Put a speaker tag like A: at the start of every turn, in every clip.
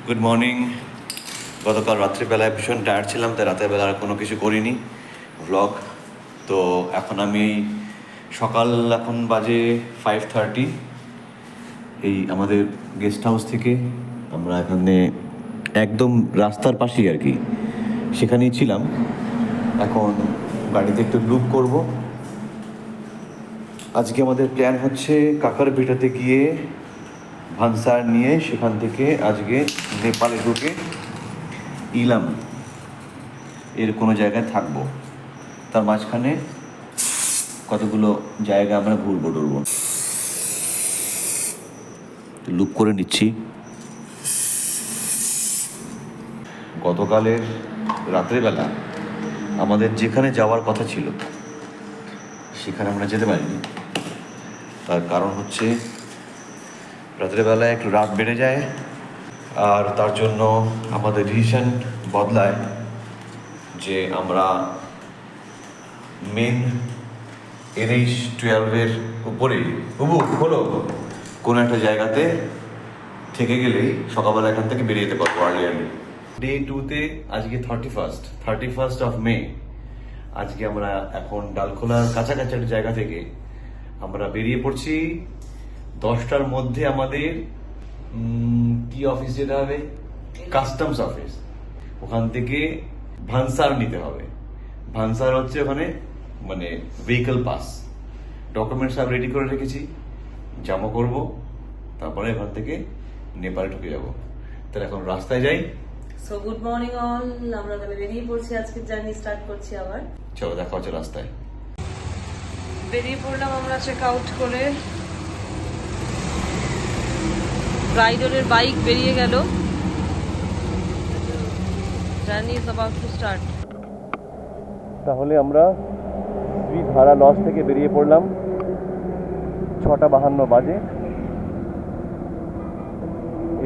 A: Good morning. গতকাল রাত্রিবেলায় ভীষণ টায়ার্ড ছিলাম, তাই রাতের বেলা আর কোনো কিছু করিনি ভ্লগ। তো এখন আমি সকাল এখন বাজে 5:30। এই আমাদের গেস্ট হাউস থেকে আমরা এখানে একদম রাস্তার পাশেই আর কি, সেখানেই ছিলাম। এখন গাড়িতে একটু লুপ করব। আজকে আমাদের প্ল্যান হচ্ছে কাকার ভিটাতে গিয়ে ভানসার নিয়ে সেখান থেকে আজকে নেপালে ঢুকে ইলাম এর কোনো জায়গায় থাকবো। তার মাঝখানে কতগুলো জায়গা আমরা ঘুরবো টুরবো। লুপ করে নিচ্ছি। গতকালের রাত্রেবেলা আমাদের যেখানে যাওয়ার কথা ছিল সেখানে আমরা যেতে পারিনি। তার কারণ হচ্ছে রাত্রেবেলায় একটু রাত বেড়ে যায়, আর তার জন্য আমাদের ডিসিশন বদলায় যে আমরা মেন NH-12 উপরেই হলো কোনো একটা জায়গাতে থেকে গেলেই সকালবেলা এখান থেকে বেরিয়ে যেতে পারবো আর্লি। ডে 2-তে আজকে 31st অফ মে। আজকে আমরা এখন ডালখোলার কাছাকাছি একটা জায়গা থেকে আমরা বেরিয়ে পড়ছি। 10টার মধ্যে আমাদের কি অফিস যেতে হবে? Customs office. ওখান থেকে ভানসার নিতে হবে। ভানসার হচ্ছে ওখানে মানে ভেহিকল পাস। ডকুমেন্ট সব রেডি করে রেখেছি, জমা করব, তারপরে এখান থেকে নেপালে ঢুকে যাব। তাহলে এখন রাস্তায় যাই।
B: সো গুড মর্নিং অল, আমরা তাহলে বেরিয়ে পড়ছি, আজকের জার্নি স্টার্ট করছি আবার।
A: চলো দেখা হচ্ছে রাস্তায়।
B: বেরিয়ে পড়লাম আমরা চেক আউট করে। রাইডারের বাইক বেরিয়ে গেল। Journey is about to start.
A: তাহলে আমরা শ্রীধারা লজ থেকে বেরিয়ে পড়লাম। 6:52 বাজে।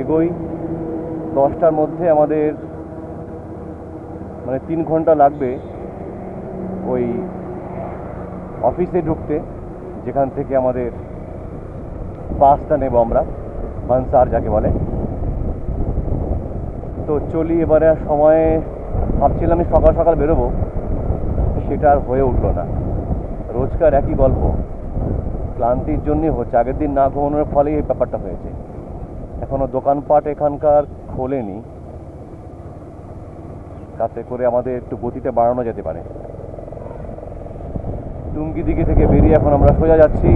A: এগোই। 10টার মধ্যে আমাদের মানে 3 ঘন্টা লাগবে ওই অফিসে ঢুকতে, যেখান থেকে আমাদের পাসটা নেব আমরা, ভানসার যাকে বলে। তো চলি এবারে। সময়ে ভাবছিলাম আমি সকাল সকাল বেরোবো, সেটা আর হয়ে উঠলো না। রোজকার একই গল্প, ক্লান্তির জন্যই হচ্ছে। আগের দিন না ঘুমানোর ফলেই এই ব্যাপারটা হয়েছে। এখনও দোকানপাট এখানকার খোলেনি, তাতে করে আমাদের একটু গতিটা বাড়ানো যেতে পারে। টুঙ্গি দিকে থেকে বেরিয়ে এখন আমরা সোজা যাচ্ছি।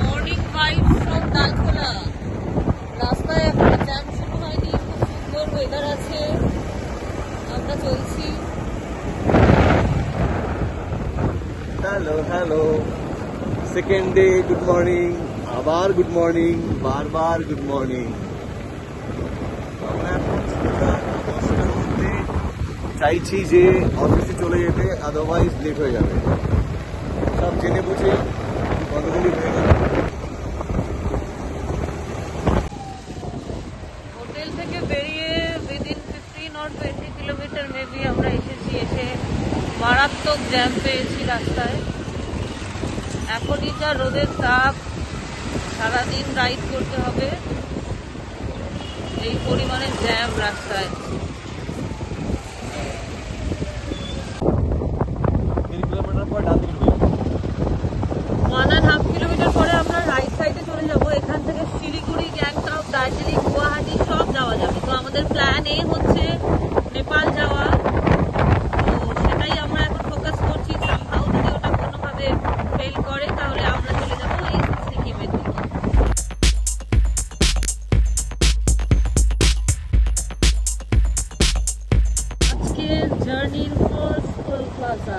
B: Morning vibe from Dalkhola. রাস্তায় এখন জ্যাম শুরু হয়নি, খুব সুন্দর ওয়েদার আছে, আমরা চলছি।
A: Hello, second day. Good morning, আবার গুড মর্নিং, বারবার গুড মর্নিং। আমরা এখন 10টার মধ্যে চাইছি যে অফিসে চলে যেতে, আদারওয়াইজ লেট হয়ে যাবে। সব জেনে বুঝে কতগুলি হয়ে গেল।
B: হোটেল থেকে বেরিয়ে উইদিন 15 or 20 কিলোমিটার মেবি আমরা এসেছি। এসে মারাত্মক জ্যাম পেয়েছি রাস্তায়। এখনই যা রোদের তাপ, সারাদিন রাইড করতে হবে, এই পরিমাণে জ্যাম রাস্তায়। 1.5 কিলোমিটার পরে আমরা রাইট সাইডে চলে যাব। এখান থেকে শিলিগুড়ি, গ্যাংটক, দার্জিলিং, গুয়াহাটি সব যাওয়া যাবে। তো আমাদের প্ল্যান এ হচ্ছে নেপাল যাওয়া। তো সেটাই আমরা এখন ফোকাস করছি। সামহাউ যদি ওটা কোনোভাবে ফেল করে তাহলে আমরা চলে যাবো এই সিকিমের দিকে। আজকের জার্নির ফার্স্ট কলকাতা।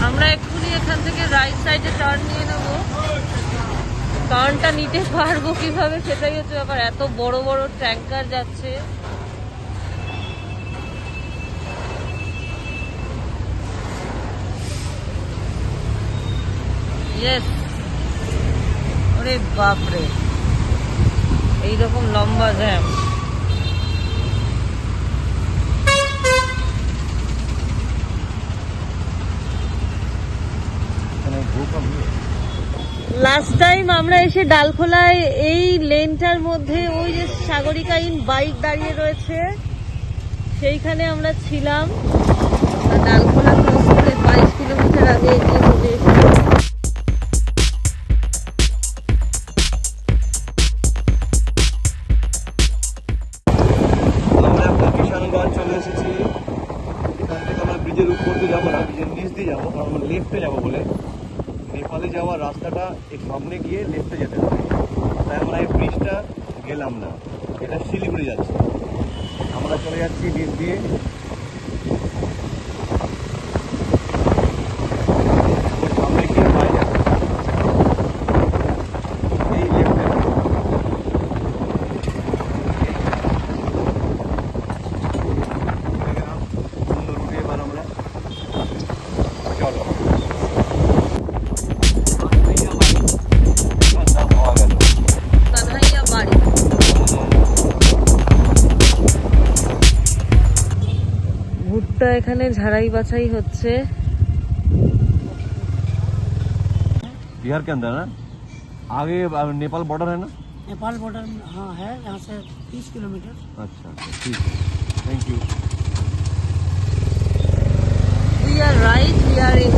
B: আমরা এক্ষুনি এখান থেকে রাইট সাইডে টার্ন নিয়ে নেবো। টার্নটা নিতে পারবো কিভাবে সেটাই হচ্ছে ব্যাপার। এত বড় বড় ট্যাঙ্কার যাচ্ছে। ইয়েস, ওরে বাপরে, এইরকম লম্বা জ্যাম। লাস্ট টাইম আমরা এসে ডালখোলায় এই লেনটার মধ্যে ওই যে সাগরিকা ইন বাইক দাঁড়িয়ে রয়েছে সেইখানে আমরা ছিলাম। আর ডালখোলা ক্রস করে 22 কিলোমিটার আগে এগিয়ে চলে এসেছি।
A: আমরা একটা কিষানগঞ্জ চলে এসেছি। এখান থেকে আমরা ব্রিজের উপর দিয়ে যাবো না, ব্রিজের নিচ দিয়ে যাবো, কারণ আমরা লেফটে যাবো বলে। নেপালে যাওয়ার রাস্তাটা এই সামনে গিয়ে লেফটে যেতে হবে, তাই আমরা এই ব্রিজটা গেলাম না। এটা শিলিগুড়ি যাচ্ছে, আমরা চলে যাচ্ছি নিচ দিয়ে। সামনে গিয়ে পাই যাবে এই লেফটে। সুন্দর রুটে এবার আমরা চলো।
B: কানহাইয়া বাড়ি। ভুট্টা এখানে ঝাড়াই বাছাই হচ্ছে।
A: बिहार के अंदर ना आगे नेपाल बॉर्डर है ना?
C: नेपाल बॉर्डर हाँ है, यहाँ से 30 किलोमीटर।
A: अच्छा ठीक है, thank you.
B: We are right, we are in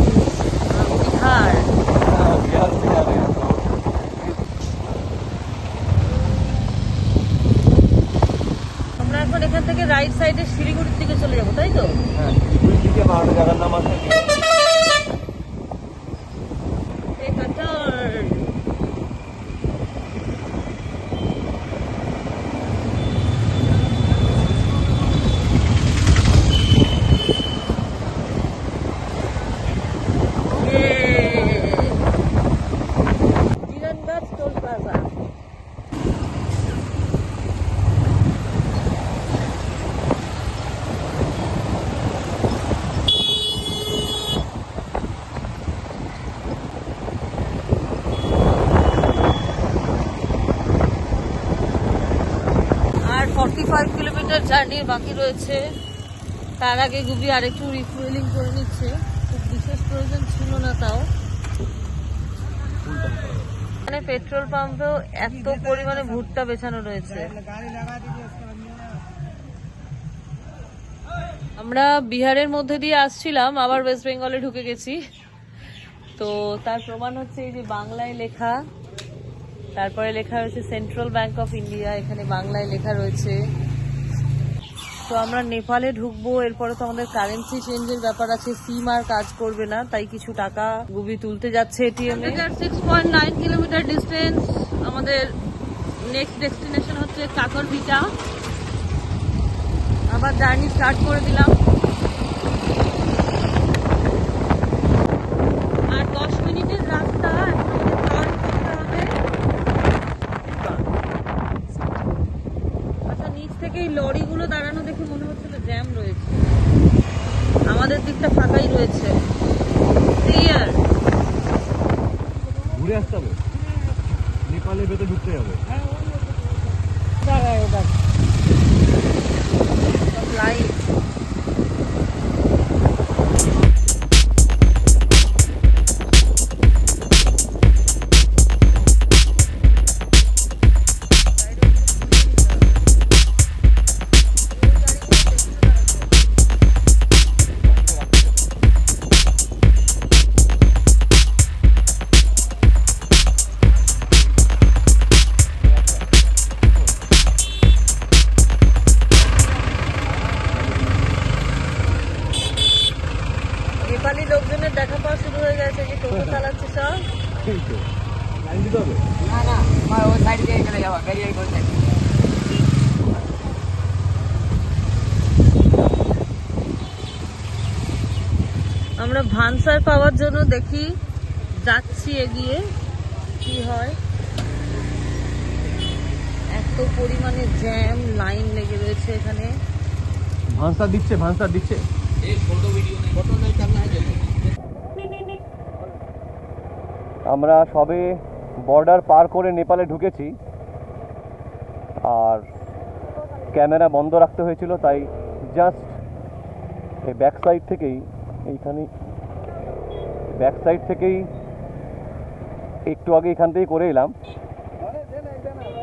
B: Bihar.
A: Bihar Bihar है तो
B: আমরা এখন এখান থেকে রাইট সাইডে শিলিগুড়ির দিকে চলে যাবো, তাই তো?
A: হ্যাঁ, শিলিগুড়ি থেকে পাহাড়ে জায়গার নাম আছে
B: Turn. Jirangarh Toll Plaza. আর 45 কিলোমিটার জার্নি বাকি রয়েছে। তার আগে গুবি আরেকটু রিফুয়েলিং করে নিচ্ছে, খুব বিশেষ প্রয়োজন ছিল না তাও। মানে পেট্রোল পাম্পেও এত পরিমাণে ভুট্টা বেছানো রয়েছে। আমরা বিহারের মধ্যে দিয়ে আসছিলাম, আবার ওয়েস্ট বেঙ্গলে ঢুকে গেছি। তো তার প্রমাণ হচ্ছে এই যে বাংলায় লেখা, তারপরে লেখা রয়েছে সেন্ট্রাল ব্যাংক অফ ইন্ডিয়া, এখানে বাংলায় লেখা রয়েছে। তো আমরা নেপালে ঢুকবো, এরপরে তো আমাদের কারেন্সি চেঞ্জের ব্যাপার আছে, সিম আর কাজ করবে না, তাই কিছু টাকা গুবি তুলতে যাচ্ছে এটিএম এ। 6.9 কিলোমিটার ডিস্টেন্স, আমাদের নেক্সট ডেস্টিনেশন হচ্ছে কাকরভিটা। আবার জার্নি স্টার্ট করে দিলাম। আর 10 মিনিটের রাস্তা, টার্ন করতে হবে। আচ্ছা, নিচ থেকে এই লরিগুলো দাঁড়ানো দেখে মনে হচ্ছিল জ্যাম রয়েছে, আমাদের দিকটা ফাঁকাই রয়েছে। ক্লিয়ার।
A: ঘুরে আসতে হবে, নেপালের ভেতরে ঢুকতে হবে।
B: লাইট নেপালি লোকজনের দেখা পাওয়া শুরু হয়ে গেছে, যে টোটো চালাচ্ছে সব।
A: ঠিক তো লাইন দিতে হবে।
C: ना ना मैं वो साइड দিয়ে চলে যাব, ব্যারিয়ার কোন সাইড।
B: আমরা ভানসার পাওয়ার জন্য দেখি যাচ্ছি এগিয়ে, কি হয়। এত পরিমাণে জ্যাম, লাইন লেগে রয়েছে এখানে।
A: ভান্সা দিচ্ছে। আমরা সবে বর্ডার পার করে নেপালে ঢুকেছি, আর ক্যামেরা বন্ধ রাখতে হয়েছিল, তাই জাস্ট এই ব্যাক সাইড থেকেই একটু আগে এখান থেকে করে এলাম।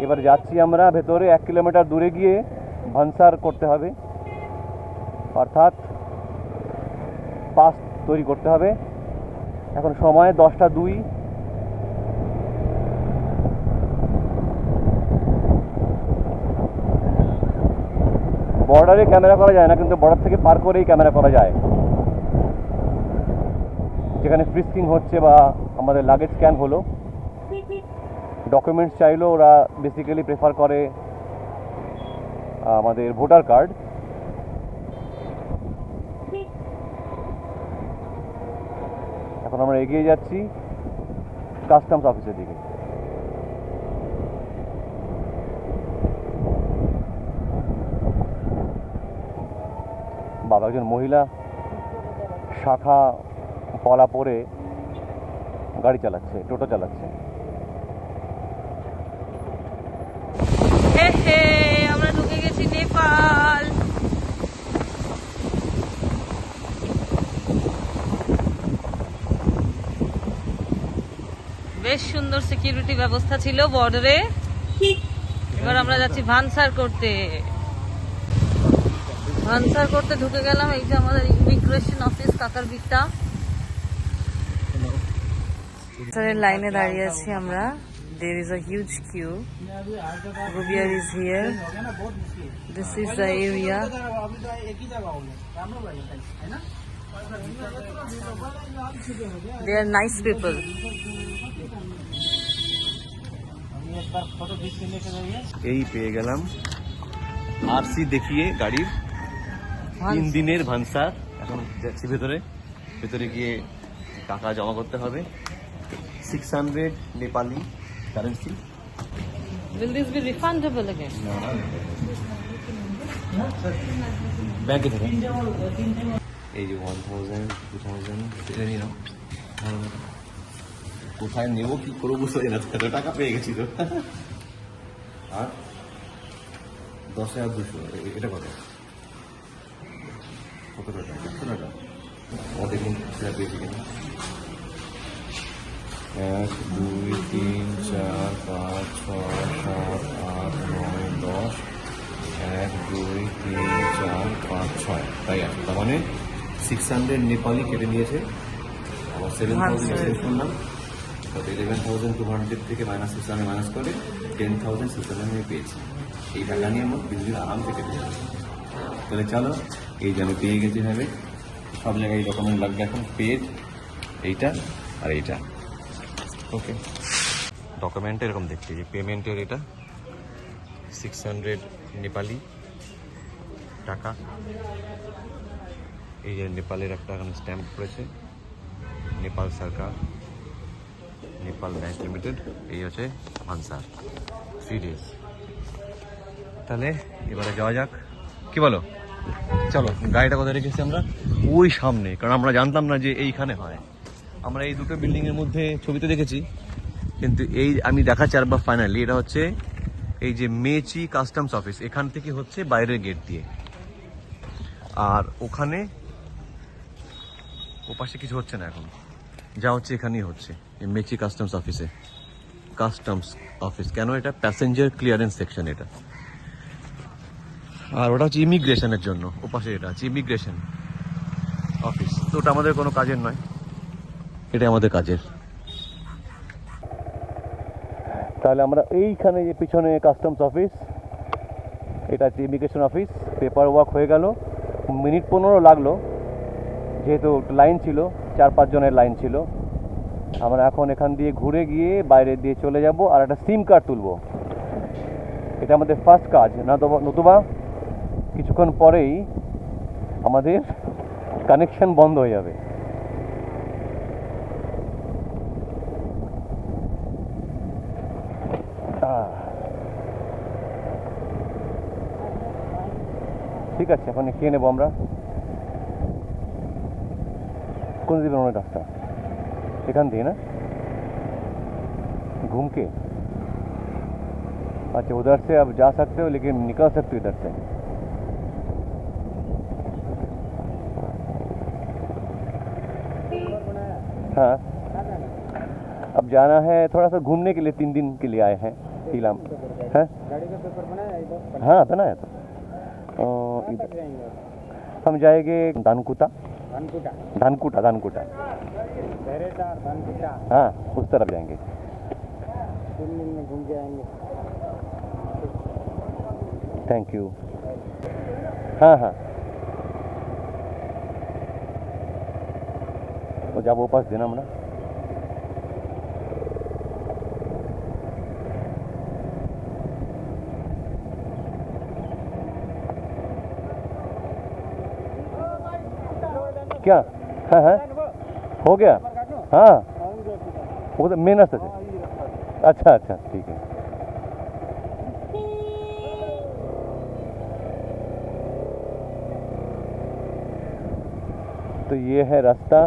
A: এবার যাচ্ছি আমরা ভেতরে 1 কিলোমিটার দূরে গিয়ে ভানসার করতে হবে, অর্থাৎ পাস তৈরি করতে হবে। এখন সময় 10টা 2। বর্ডারে ক্যামেরা করা যায় না, কিন্তু বর্ডার থেকে পার করেই ক্যামেরা করা যায়। যেখানে ফ্রিস্কিং হচ্ছে বা আমাদের লাগেজ স্ক্যান হলো, ডকুমেন্টস চাইলো, ওরা বেসিক্যালি প্রেফার করে আমাদের ভোটার কার্ড। এখন আমরা এগিয়ে যাচ্ছি কাস্টমস অফিসের দিকে। বাবা একজন মহিলা শাখা পলা পরে গাড়ি চালাচ্ছে, টোটো চালাচ্ছে।
B: আমরা ঢুকে গেছি নেপাল। বেশ সুন্দর সিকিউরিটি ব্যবস্থা ছিল বর্ডারে। এবার আমরা যাচ্ছি ভানসার করতে। ভানসার করতে ঢুকে গেলাম। এই যে আমাদের ইমিগ্রেশন অফিস কাকারবিট্টা। লাইনে দাঁড়িয়ে আছি আমরা। There is a huge queue. Rubiar is here. This is the area. They are nice people.
A: এই পেয়ে গেলাম আরসি দেখিয়ে গাড়ির 3 দিনের ভানসার। এখন যাচ্ছি ভেতরে গিয়ে টাকা জমা করতে হবে। 600 Nepali currency.
B: Will this be refundable again?
A: ব্যাংকে থেকে এই যে 1000 2000 এটা নিয়ে নাও। কোথায় নেবো কি করবো বুঝতে পারি না, এত টাকা পেয়ে গেছি তো। আর 10,200 এটা কত টাকা? 100 টাকা। ও দেখুন সেটা পেয়েছি কিনা। 1 2 3 4 5 6 7 8 9 10 1 2 3 4 5 6 তাই আছে। তার মানে 600 নেপালি কেটে নিয়েছে। আবার 7,000 সেভ করলাম, তাতে 11,200 থেকে -600 মাইনাস করে 10,600 আমি পেয়েছি। এই টাকা নিয়ে আমার দিল্লির আরাম থেকে পেয়েছি। তাহলে চলো, এই যে আমি পেয়ে গেছি ভাবে সব জায়গায় ডকুমেন্ট লাগবে এখন, পেড এইটা আর এইটা। ওকে, ডকুমেন্ট এরকম দেখছি যে পেমেন্টের এটা 600 নেপালি টাকা। এই যে নেপালের একটা এখানে স্ট্যাম্প করেছে, নেপাল সরকার, নেপাল ব্যাংক লিমিটেড। এই হচ্ছে ভানসার 3 days। তাহলে এবারে যাওয়া যাক, কি বলো? চলো, গাড়িটা কোথায় রেখেছি আমরা? ওই সামনে, কারণ আমরা জানতাম না যে এইখানে হয়। আমরা এই দুটো বিল্ডিংয়ের মধ্যে ছবিতে দেখেছি, কিন্তু এই আমি দেখাচ্ছি আরবার ফাইনালি। এটা হচ্ছে এই যে মেচি কাস্টমস অফিস, এখান থেকে হচ্ছে বাইরের গেট দিয়ে। আর ওখানে ওপাশে কিছু হচ্ছে না এখন, যা হচ্ছে এখানেই হচ্ছে, এই মেচি কাস্টমস অফিসে। কাস্টমস অফিস কেন? এটা প্যাসেঞ্জার ক্লিয়ারেন্স সেকশন এটা। আর ওটা হচ্ছে ইমিগ্রেশনের জন্য, ওপাশে এটা হচ্ছে ইমিগ্রেশন অফিস। তো ওটা আমাদের কোনো কাজের নয়, এটা আমাদের কাজের। তাহলে আমরা এইখানে যে পিছনে কাস্টমস অফিস, এটা হচ্ছে ইমিগ্রেশন অফিস। পেপার ওয়ার্ক হয়ে গেল, মিনিট 15 লাগলো, যেহেতু লাইন ছিল, 4-5 জনের লাইন ছিল। আমরা এখন এখান দিয়ে ঘুরে গিয়ে বাইরে দিয়ে চলে যাব আর একটা সিম কার্ড তুলব। এটা আমাদের ফার্স্ট কাজ, নতুবা কিছুক্ষণ পরেই আমাদের কানেকশন বন্ধ হয়ে যাবে। ঠিক আছে, এখন খেয়ে নেবো আমরা। कौन सी बनाना रास्ता एखान थी ना घूम के? अच्छा, उधर से आप जा सकते हो, लेकिन निकल सकते हो इधर से। हाँ,
D: अब जाना है थोड़ा सा घूमने के लिए, 3 दिन के लिए आए हैं शीलाम है।
C: गाड़ी का पेपर बनाया है इधर?
D: हाँ बनाया तो
C: तक जाएंगे?
D: हम जाएंगे धानकुटा
C: धनकुटा,
D: धानकुटा धानकुटा,
C: पहरेदार धनकुटा।
D: हाँ उस तरफ जाएंगे।
C: 3 दिन में घूम के आएंगे।
D: Thank you. हाँ हाँ तो जब वापस देना मना। क्या? हाँ हाँ हो गया। हाँ वो तो मेन रास्ते से। अच्छा अच्छा ठीक है। तो ये है रास्ता,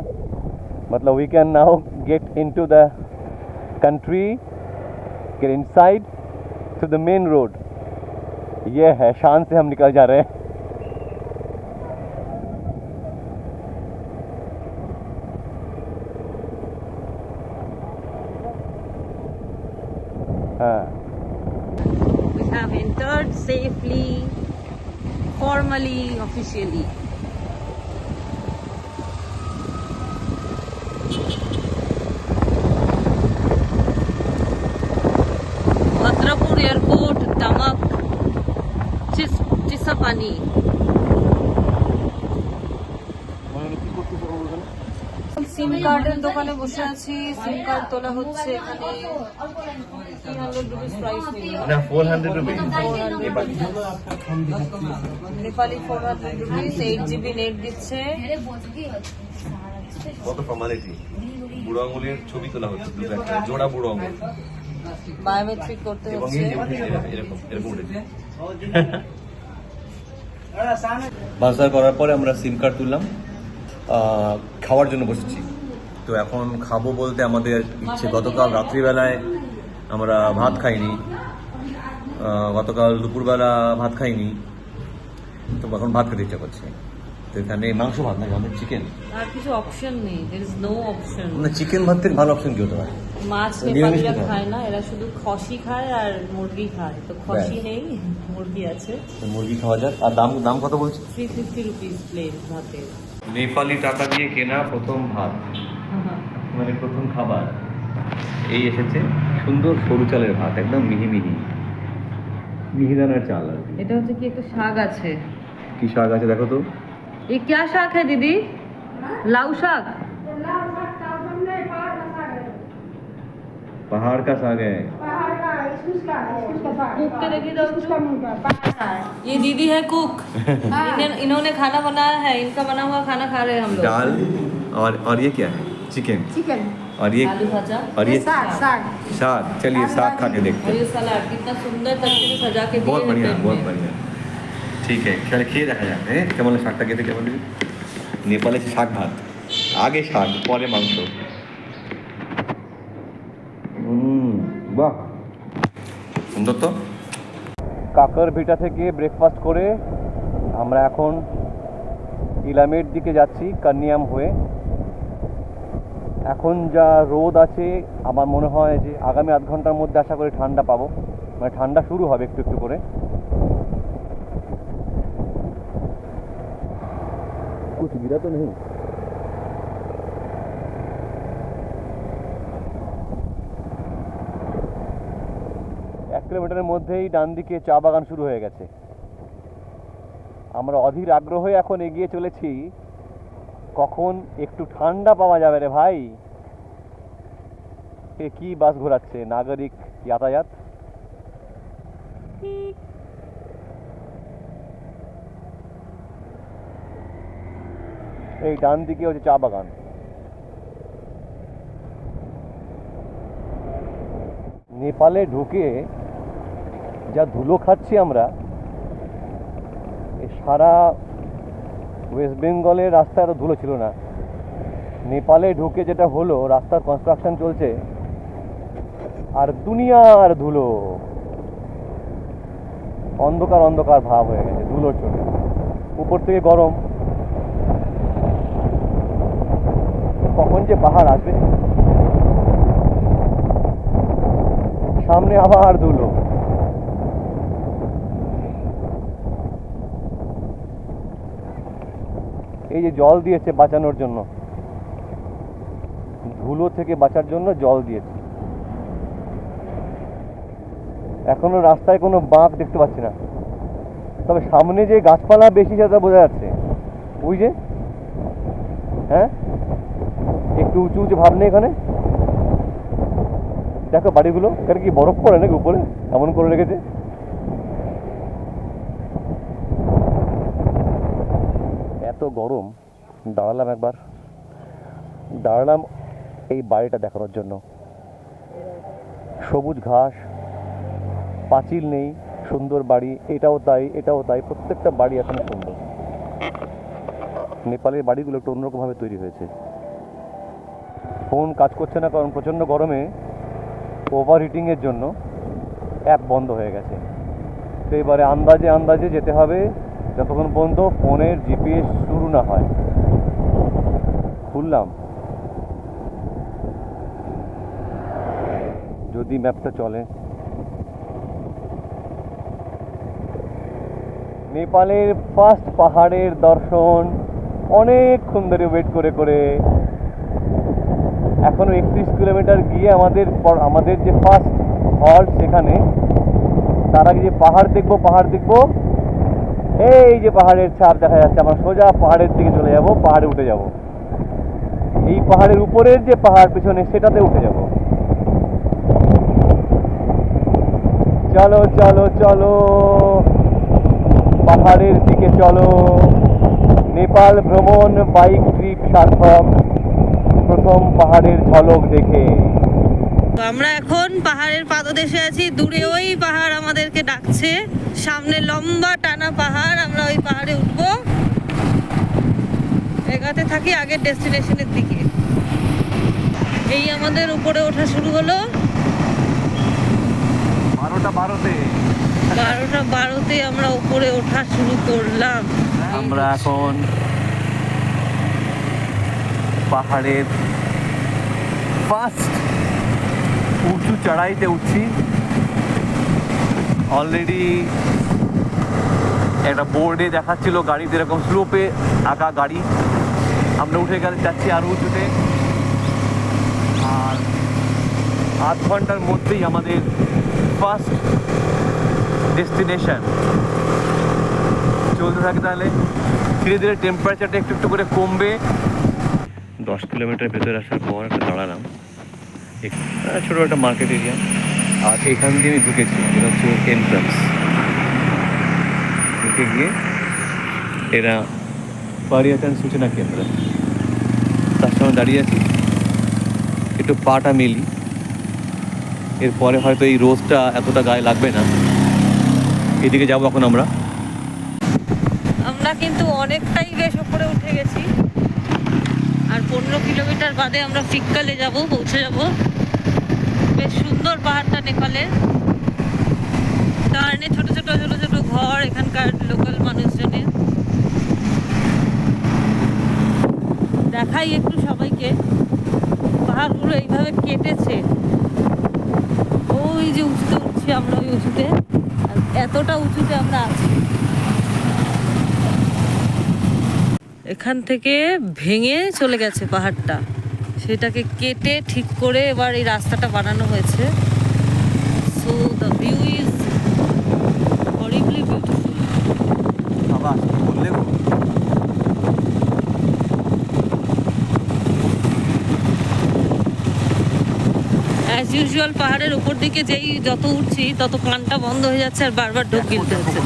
D: मतलब we can now get into the country, get inside to the main road. ये है, शान से हम निकल जा रहे हैं। हाँ
B: We have entered safely, formally, officially. Bhadrapur airport, दमक, चिसापानी। সিম কার্ডের দোকানে বসে আছি, সিম কার্ড তোলা হচ্ছে এখানে। 300 রুপিস প্রাইস নিল,
A: না 400 rupee
B: Nepali 400 rupees. 8 GB net দিচ্ছে।
A: কত ফর্মালিটি। বুড়ো আঙুলের ছবি তোলা হচ্ছে, দুটো একটা জোড়া বুড়ো আঙুল,
B: বায়োমেট্রিক করতে
A: এবং
B: হচ্ছে।
A: এই যে উঠেছে এরকম এরকম উঠেছে। বাজার করার পরে আমরা সিম কার্ড তুললাম, খাওয়ার জন্য বসেছি। তো এখন খাবো বলতে আমাদের ইচ্ছে, গতকাল রাত্রিবেলায় আমরা ভাত খাইনি, গতকাল দুপুরবেলা ভাত খাইনি, তো এখন ভাত খেতে ইচ্ছা করছে। তো এখানে মাংস ভাত নাকি আমাদের চিকেন,
B: আর কিছু অপশন নেই, there is no option।
A: মানে চিকেন ভাত থেকে ভালো অপশন কি হতে পারে?
B: মাছ
A: নিরামিষ
B: নেপালিরা
A: কোথায়?
B: খায় না, এরা শুধু খসি খায় আর মুরগি খায়। তো খসি
A: ব্যাস।
B: নেই, মুরগি আছে।
A: তো মুরগি খাওয়া যাক। আর দাম দাম কত বলছে?
B: 350 রুপিস প্লেট ভাতের।
A: নেপালি টাকা দিয়ে কেনা প্রথম ভাত, মানে প্রথম খাবার এই এসেছে। সুন্দর সরু চালের ভাত, একদম মিহি মিহি মিহিদানার চাল আর কি।
B: এটা হচ্ছে কি, একটা শাক আছে।
A: কি শাক আছে দেখো তো।
B: ये क्या शाक है दीदी? लाऊ शाक।
A: पहाड़ का साग है।
B: कुक के देखिए तो ये दीदी है कुक। इन्होंने खाना बनाया है, इनका बना हुआ खाना खा रहे हैं हम लोग।
A: दाल और ये क्या है? चिकन।
C: चिकन,
A: और ये
B: आलू भाजा
A: और ये
C: साग साग।
A: साग। चलिए साग खा के देखते
B: और
A: हैं।
B: ये सलाद कितना सुंदर तरीके से सजा के
A: बहुत
B: दिए
A: बढ़िया
B: हैं
A: बहुत
B: प्लेट में।
A: बढ़िया। ঠিক আছে, তাহলে খেয়ে দেখা যাক কেমন শাকটা খেতে কেমন। নেপালে শাক ভাত, আগে শাক পরে মাংস। বাহ সুন্দর তো।
D: কাকরভিটা থেকে ব্রেকফাস্ট করে আমরা এখন ইলামের দিকে যাচ্ছি কান্নিয়াম হয়ে। এখন যা রোদ আছে, আমার মনে হয় যে আগামী আধ ঘন্টার মধ্যে আশা করি ঠান্ডা পাবো, মানে ঠান্ডা শুরু হবে একটু একটু করে। कुछ गिरा तो नहीं? এক কিলোমিটারের মধ্যেই ডান দিকে চা বাগান শুরু হয়ে গেছে। আমরা অধীর আগ্রহে এখন এগিয়ে চলেছি, কখন একটু ঠান্ডা পাওয়া যাবে রে ভাই। এ কি বাস ঘোরাচ্ছে, নাগরিক যাতায়াত। এই ডান দিকে হচ্ছে চা বাগান। নেপালে ঢুকে যা ধুলো খাচ্ছি আমরা, এই সারা ওয়েস্ট বেঙ্গলের রাস্তায় এত ধুলো ছিল না। নেপালে ঢুকে যেটা হলো, রাস্তার কনস্ট্রাকশন চলছে আর দুনিয়ার ধুলো, অন্ধকার অন্ধকার ভাব হয়ে গেছে ধুলোর চোটে। উপর থেকে গরম, কখন যে পাহাড় আসবে। সামনে আবার ধুলো। এই যে জল দিয়েছে বাঁচানোর জন্য, ধুলো থেকে বাঁচার জন্য জল দিয়েছে। এখনো রাস্তায় কোনো বাঁক দেখতে পাচ্ছি না, তবে সামনে যে গাছপালা বেশি সেটা বোঝা যাচ্ছে। ওই যে, হ্যাঁ, একটু উঁচু উঁচু ভাব নেই এখানে। দেখো বাড়িগুলো, এখানে কি বরফ পড়ে নাকি উপরে, এমন করে রেখেছে। এত গরম, দাঁড়ালাম এই বাড়িটা দেখানোর জন্য। সবুজ ঘাস, পাঁচিল নেই, সুন্দর বাড়ি। এটাও তাই, প্রত্যেকটা বাড়ি এখন সুন্দর। নেপালের বাড়িগুলো একটু অন্যরকমভাবে তৈরি হয়েছে। ফোন কাজ করছে না, কারণ প্রচণ্ড গরমে ওভার হিটিংয়ের জন্য অ্যাপ বন্ধ হয়ে গেছে। তো এবারে আন্দাজে যেতে হবে, যতক্ষণ পর্যন্ত ফোনের জিপিএস শুরু না হয়। খুললাম, যদি ম্যাপটা চলে। নেপালের ফার্স্ট পাহাড়ের দর্শন অনেকক্ষণ ধরে ওয়েট করে এখনো 31 কিলোমিটার গিয়ে আমাদের যে ফার্স্ট হল্ট সেখানে। তার আগে যে পাহাড় দেখবো, এই যে পাহাড়ের ছাপ দেখা যাচ্ছে, আমরা সোজা পাহাড়ের দিকে চলে যাব, পাহাড়ে উঠে যাব। এই পাহাড়ের উপরের যে পাহাড় পিছনে সেটাতে উঠে যাব। চলো পাহাড়ের দিকে চলো। নেপাল ভ্রমণ বাইক ট্রিপ সার্থক, প্রথম পাহাড়ের ঝলক দেখে।
B: তো আমরা এখন পাহাড়ের পাদদেশে আছি। দূরে ওই পাহাড় আমাদেরকে ডাকছে, সামনে লম্বা টানা পাহাড়। আমরা ওই পাহাড়ে উঠবো, এগাতে থাকি আগের ডেস্টিনেশনের দিকে। এই আমাদের উপরে ওঠা শুরু হলো 12:12 আমরা উপরে ওঠা শুরু করলাম।
D: আমরা এখন পাহাড়ের ফার্স্ট উঁচু চড়াইতে উঠছি। অলরেডি একটা বোর্ডে দেখাচ্ছিল গাড়িতে এরকম স্লোপে আঁকা গাড়ি। আমরা উঠে যাচ্ছি আরও উঁচুতে, আর আধ ঘন্টার মধ্যেই আমাদের ফার্স্ট ডেস্টিনেশন। চলতে থাকে, তাহলে ধীরে ধীরে টেম্পারেচারটা একটু করে কমবে। 10 কিলোমিটার ভেতরে আসার পর একটা দাঁড়ালাম, ছোটো একটা মার্কেট এরিয়া। আর এখান দিয়ে আমি ঢুকেছি, এটা হচ্ছে এন্ট্রান্স। ঢুকে গিয়ে এরা পারিয়াটান সূচনা কেন্দ্র, তার সঙ্গে দাঁড়িয়ে আছি, একটু পাটা মেলি। এরপরে হয়তো এই রোদটা এতটা গায়ে লাগবে না। এদিকে যাবো এখন আমরা
B: কিন্তু অনেকটাই বেশ উপরে উঠে গেছি। আর 15 কিলোমিটার বাদে আমরা ফিক্কালে পৌঁছে যাব। বেশ সুন্দর পাহাড়টা নেপালের। টার্নে ছোট ছোট ঘর এখানকার লোকাল মানুষজনের। দেখাই একটু সবাইকে, পাহাড়গুলো এইভাবে কেটেছে। ওই যে উঁচুতে উঠছি আমরা, ওই উঁচুতে, আর এতটা উঁচুতে আমরা আছি। এখান থেকে ভেঙে চলে গেছে পাহাড়টা, সেটাকে কেটে ঠিক করে এবার এই রাস্তাটা বানানো হয়েছে। So the view is হরিবলি beautiful. As usual পাহাড়ের উপর দিকে যত উঠছি তত কানটা বন্ধ হয়ে যাচ্ছে আর বারবার ঢোক গিলতে হচ্ছে।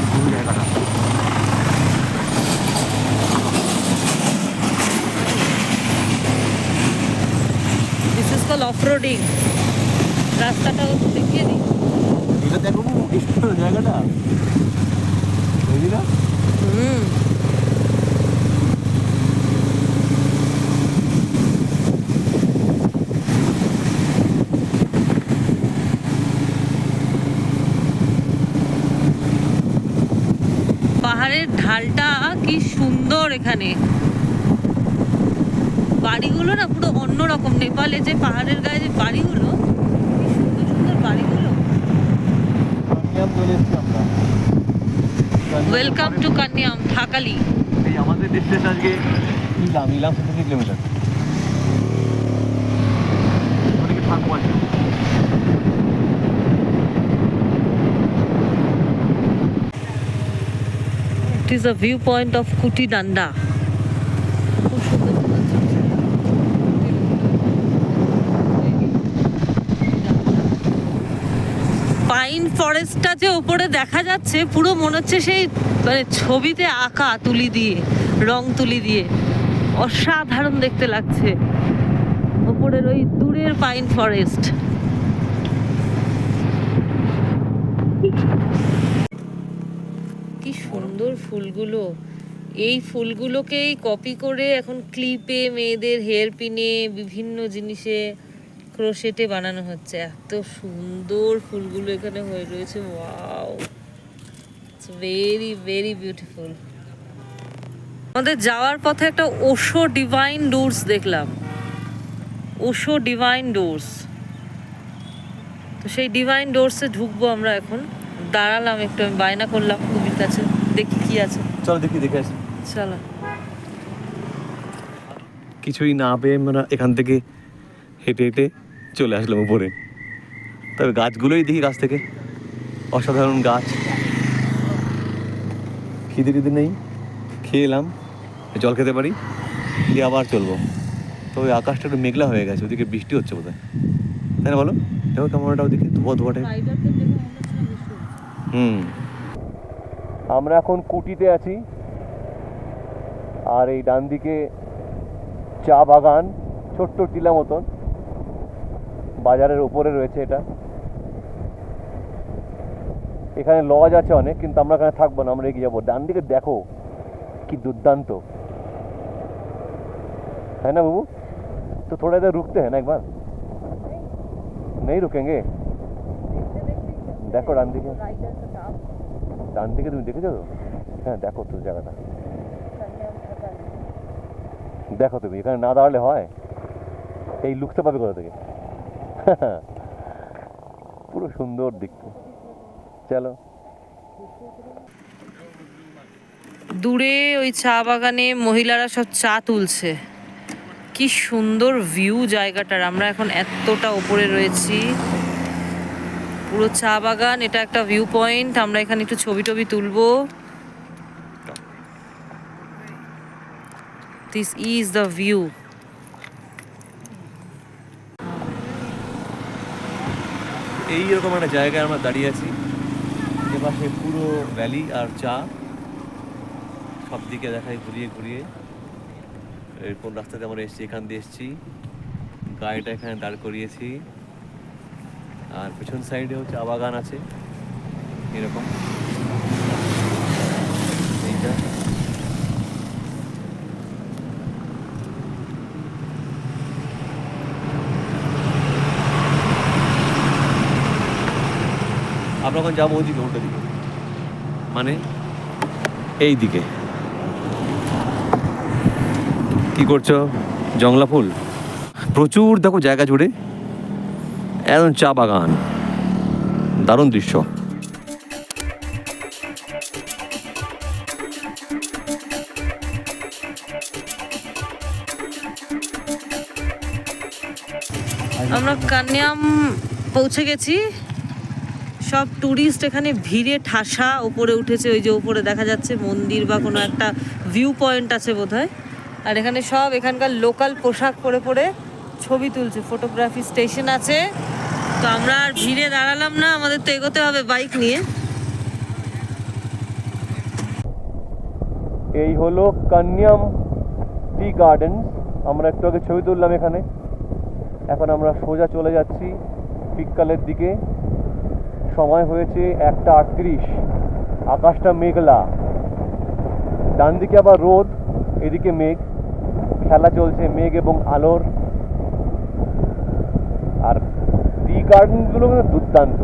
B: This is call off-roading. রাস্তাটা দেখিয়ে দিই।
D: এটা দেখো কি সুন্দর জায়গাটা, বুঝলি না?
B: পাহাড়ের ঢালটা কি সুন্দর। এখানে বাড়িগুলো পুরো অন্যরকম। নেপালে যে পাহাড়ের গায়ে যে বাড়িগুলো, কি সুন্দর সুন্দর বাড়িগুলো।
D: কান্যাম চলে এসেছি আমরা।
B: ওয়েলকাম টু কান্যাম থাকালি।
D: এই আমাদের ডেস্টিনেশন আজকে ইলাম 70 কিলোমিটার। ওদিকে থাকবো আজকে।
B: It is a viewpoint of Kuti Danda. খুব সুন্দর সুন্দর ছোট ছোট পাইন ফরেস্টটা যে উপরে দেখা যাচ্ছে পুরো মনে হচ্ছে সেই মানে ছবিতে আঁকা তুলি দিয়ে, রং তুলি দিয়ে, অসাধারণ দেখতে লাগছে উপরের ওই দূরের পাইন ফরেস্ট। কি সুন্দর ফুলগুলো, এই ফুলগুলোকেই কপি করে এখন ক্লিপে, মেয়েদের হেয়ার পিনে, বিভিন্ন জিনিসে ক্রোশেটে বানানো হচ্ছে। এত সুন্দর ফুলগুলো এখানে হয়ে রয়েছে, wow, it's very very beautiful. আমাদের যাওয়ার পথে একটা ওশো ডিভাইন ডোরস দেখলাম, ওশো ডিভাইন ডোরস। তো সেই ডিভাইন ডোরসে ঢুকবো আমরা এখন। দাঁড়ালাম একটু, আমি বায়না করলাম কুমির কাছে, দেখি কি আছে।
D: চলো দেখে আসি।
B: চলো।
D: কিছুই না পেয়ে আমরা এখান থেকে হেঁটে হেঁটে চলে আসলাম উপরে। তবে গাছগুলোই দেখি কাছ থেকে, অসাধারণ গাছ। খিদে টিদে নেই, খেয়ে এলাম, জল খেতে পারি, দিয়ে আবার চলবো। তবে আকাশটা একটু মেঘলা হয়ে গেছে, ওদিকে বৃষ্টি হচ্ছে বোধহয়, তাই না বলো? দেখো কেমন ওটা ওদিকে ধোয়া টাইপ। আমরা এখন কুটিতে আছি, আর এই ডান দিকে চা বাগান, ছোট্ট টিলা মতন, বাজারের উপরে রয়েছে এটা। এখানে লজ আছে অনেক, কিন্তু আমরা এখানে থাকবো না, আমরা এগিয়ে যাবো। ডান দিকে দেখো কি দুর্দান্ত, है ना बाबू? तो थोड़ा इधर रुकते हैं ना एक बार, नहीं रुकेंगे? দেখো ডান দিকে, ডান দিকে তুমি দেখেছো তো? হ্যাঁ দেখো তো জায়গাটা, দেখো তুমি। এখানে না দাঁড়ালে হয়? এই লুকটা পাবে কোথা থেকে? পুরো সুন্দর দেখতে। চলো।
B: দূরে ওই চা বাগানে মহিলারা সব চা তুলছে। কি সুন্দর ভিউ জায়গাটার। আমরা এখন এতটা উপরে রয়েছি, পুরো চা বাগান, এটা একটা ভিউ পয়েন্ট। আমরা এখানে একটু ছবি টবি তুলবো। This is the view.
D: এইরকম একটা জায়গায় আমরা দাঁড়িয়ে আছি, এপাশে পুরো ভ্যালি আর চা, সব দিকে দেখাই ঘুরিয়ে ঘুরিয়ে। কোন রাস্তাতে আমরা এসেছি, এখান দিয়ে এসেছি, গাড়িটা এখানে দাঁড় করিয়েছি, আর পেছন সাইডেও চা বাগান আছে এরকম। এইটা আমরা এখন যাবো ওইদিকে, উল্টো দিকে, মানে এই দিকে। কি করছো? জংলা ফুল প্রচুর, দেখো জায়গা জুড়ে একদম চা বাগান, দারুণ দৃশ্য।
B: আমরা কান্যাম পৌঁছে গেছি। সব ট্যুরিস্ট এখানে ভিড়ে ঠাসা উপরে উঠেছে। ওই যে উপরে দেখা যাচ্ছে মন্দির বা কোনো একটা ভিউ পয়েন্ট আছে বোধহয়। আর এখানে সব এখানকার লোকাল পোশাক পরে পরে ছবি তুলছে, ফটোগ্রাফি স্টেশন আছে। তো আমরা আর ভিড়ে দাঁড়ালাম না, আমাদের তো এগোতে হবে বাইক নিয়ে।
D: এই হলো কান্যাম টি গার্ডেন। আমরা একটু আগে ছবি তুললাম এখানে। এখন আমরা সোজা চলে যাচ্ছি পিককালের দিকে। সময় হয়েছে 1:38, আকাশটা মেঘলা, ডান দিকে আবার রোদ, এদিকে মেঘ, খেলা চলছে মেঘ এবং আলোর। আর টি গার্ডেনগুলো কিন্তু দুর্দান্ত,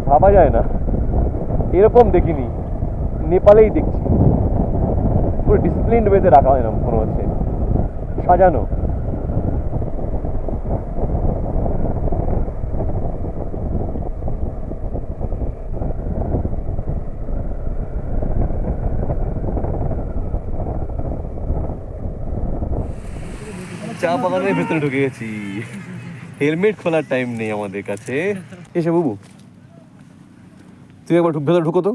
D: ভাবা যায় না, এরকম দেখিনি, নেপালেই দেখছি। পুরো ডিসিপ্লিন ওয়েতে রাখা হয় না মনে হচ্ছে, সাজানো। চা বাগানের ভেতরে ঢুকে গেছি। হেলমেট খোলার টাইম নেই আমাদের কাছে। এসে বাবু তুই একবার ভেতরে ঢুকো তো,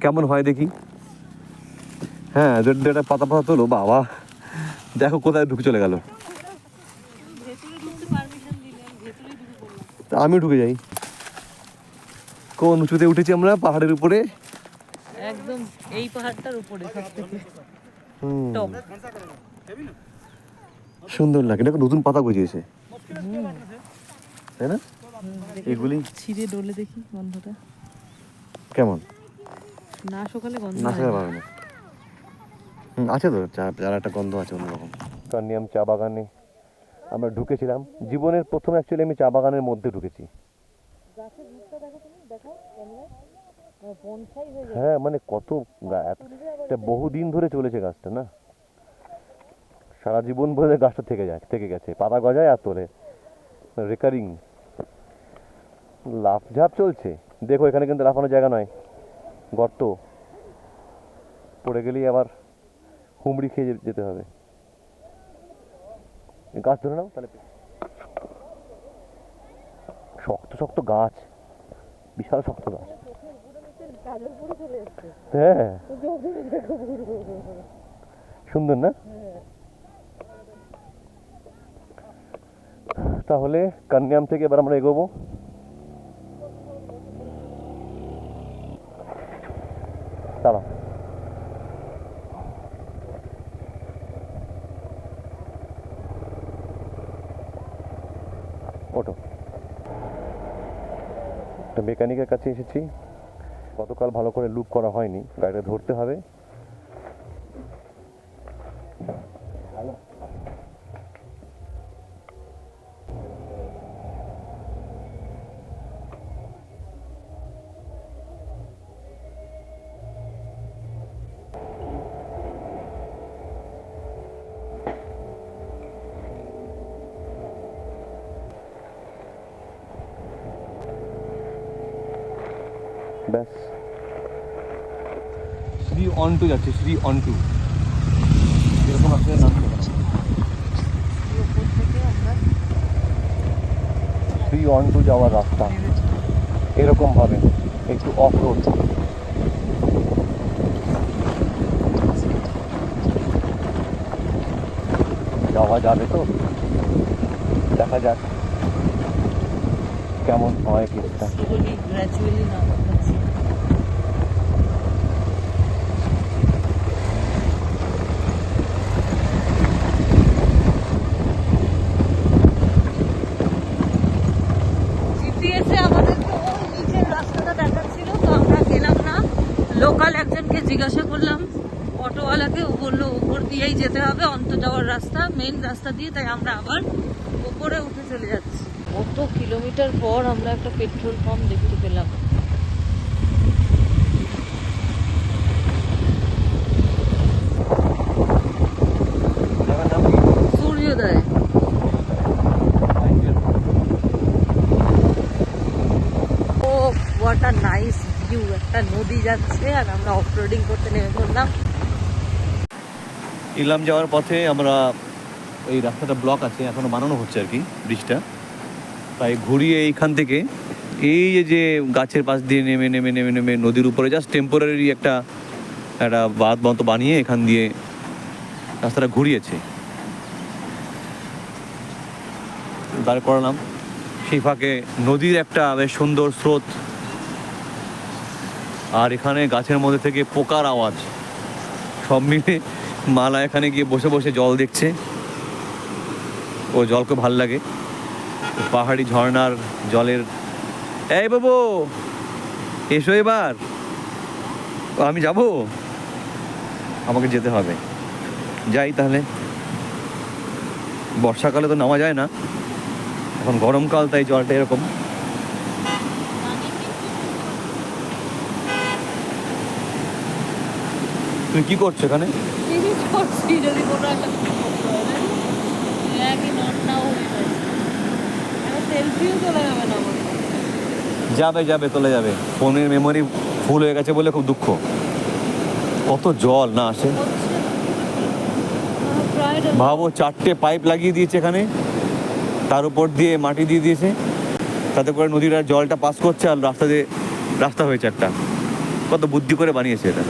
D: কেমন হয় দেখি। হ্যাঁ একটা পাতা পাতা তোলো, বাবা দেখো কোথায় ঢুকে চলে গেল।
B: ভেতরে ঢুকতে পারমিশন দিলে আমি ভেতরেই ঢুকে পড়লাম।
D: তা আমি ঢুকে যাই। কোন উঁচুতে উঠেছি আমরা, পাহাড়ের উপরে।
B: একদম এই পাহাড়টার উপরে সবথেকে
D: হুম,
B: টপ।
D: সুন্দর লাগে, দেখো নতুন পাতা গজিয়েছে, তাই না? এগুলি
B: ছিঁড়ে ডলে দেখি গন্ধটা।
D: কেমন?
B: না সকালে গন্ধ
D: না
B: হয়
D: সেটা
B: না।
D: পাবে না। আছে তো চার একটা গন্ধ আছে অন্যরকম। কার্নিয়াম চা বাগানে আমরা ঢুকেছিলাম, জীবনের প্রথম অ্যাকচুয়ালি আমি চা বাগানের মধ্যে ঢুকেছি। হ্যাঁ মানে কত এটা বহুদিন ধরে চলেছে গাছটা, না সারা জীবন ধরে গাছটা থেকে গেছে, পাতা গজায় আর তোলে, রেকারিং লাফঝাপ চলছে। দেখো এখানে কিন্তু লাফানোর জায়গা নয়, গর্ত, পড়ে গেলেই আবার হুমড়ি খেয়ে যেতে হবে। গাছ ধরে নাও তাহলে। শক্ত শক্ত গাছ, বিশাল শক্ত গাছ। হ্যাঁ সুন্দর না? তাহলে কান্যাম থেকে এবার আমরা এগোবো। দাঁড়াও, ওটো। একটা মেকানিকের কাছে এসেছি, গতকাল ভালো করে লুক করা হয়নি, গাড়িটা ধরতে হবে। ব্যাস, শ্রী অন্টু যাচ্ছে, শ্রী অন্টু এরকম আসলে নাম ছিল না। শ্রী অন্টু যাওয়ার রাস্তা এরকম ভাবে একটু অফ রোড। যাওয়া যাবে তো, দেখা যাক কেমন হয় কেসটা।
B: গ্র্যাজুয়ালি নামা হচ্ছে। জিপিএসে আমাদেরকে ওই নিচের রাস্তাটা দেখাচ্ছিল, তো আমরা গেলাম না। লোকাল একজনকে জিজ্ঞাসা করলাম, অটোওয়ালাকে, ও বললো উপর দিয়েই যেতে হবে, অন্ত যাওয়ার রাস্তা, মেইন রাস্তা দিয়ে, তাই আমরা আবার উপরে উঠে চলে যাচ্ছি। কত কিলোমিটার পর আমরা একটা পেট্রোল পাম্প দেখতে পেলাম। সূর্যোদয়। ও হোয়াট আ নাইস ভিউ, একটা নদী যাচ্ছে আর আমরা অফ রোডিং করতে নেমে পড়লাম।
D: ইলাম যাওয়ার পথে আমরা এই রাস্তাটা ব্লক আছে, এখনো বানানো হচ্ছে আর কি ব্রিজটা, তাই ঘুরিয়ে এইখান থেকে এই যে গাছের পাশ দিয়ে নেমে নেমে নেমে নেমে নদীর উপরে জাস্ট টেম্পোরারি একটা বাঁধ মতো বানিয়ে এখান দিয়ে রাস্তাটা ঘুরিয়েছে, দাঁড় করালাম। সেই ফাঁকে নদীর একটা বেশ সুন্দর স্রোত, আর এখানে গাছের মধ্যে থেকে পোকার আওয়াজ, সব মিলে মালা এখানে গিয়ে বসে বসে জল দেখছে, ও জলকে ভাল লাগে, পাহাড়ি ঝর্ণার জলের। এই বাবু এসো এবার, আমি যাব, আমাকে যেতে হবে, যাই তাহলে। বর্ষাকালে তো নামা যায় না, এখন গরমকাল, তাই জলটা এরকম। তুমি কি করছো এখানে?
B: যদি কোনো একটা সেলফিও চলে যাবে না।
D: যাবে যাবে চলে যাবে, ফোনের মেমোরি ফুল হয়ে গেছে বলে খুব দুঃখ। কত জল না আসে,
B: প্রায়
A: ভাবো 4টে পাইপ লাগিয়ে দিয়েছে এখানে, তার উপর দিয়ে মাটি দিয়ে দিয়েছে, তাতে করে নদীর আর জলটা পাস করছে আর রাস্তা হয়েছে একটা। কত বুদ্ধি করে বানিয়েছে এটা।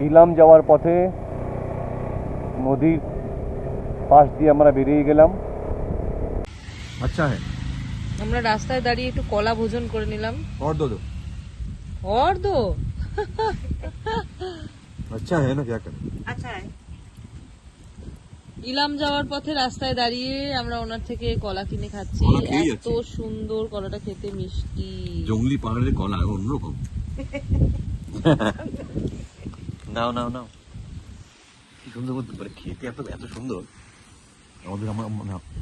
D: ইলাম যাওয়ার পথে নদীর পাশ দিয়ে আমরা বেরিয়ে গেলাম।
A: আচ্ছা হ্যাঁ,
B: আমরা রাস্তায় দাঁড়িয়ে একটু কলা ভোজন করে নিলাম।
A: और दो
B: দো
A: अच्छा है ना, क्या करें।
C: अच्छा है।
B: ইলাম যাওয়ার পথে রাস্তায় দাঁড়িয়ে আমরা ওনার থেকে কলা কিনে খাচ্ছি।
A: কলা খেয়েই
B: এত সুন্দর কলাটা, খেতে মিষ্টি।
A: জঙ্গলি পাহাড়ের কলা অন্যরকম। নাও নাও নাও, কি সুন্দর বলতে পারে, খেতে এত সুন্দর।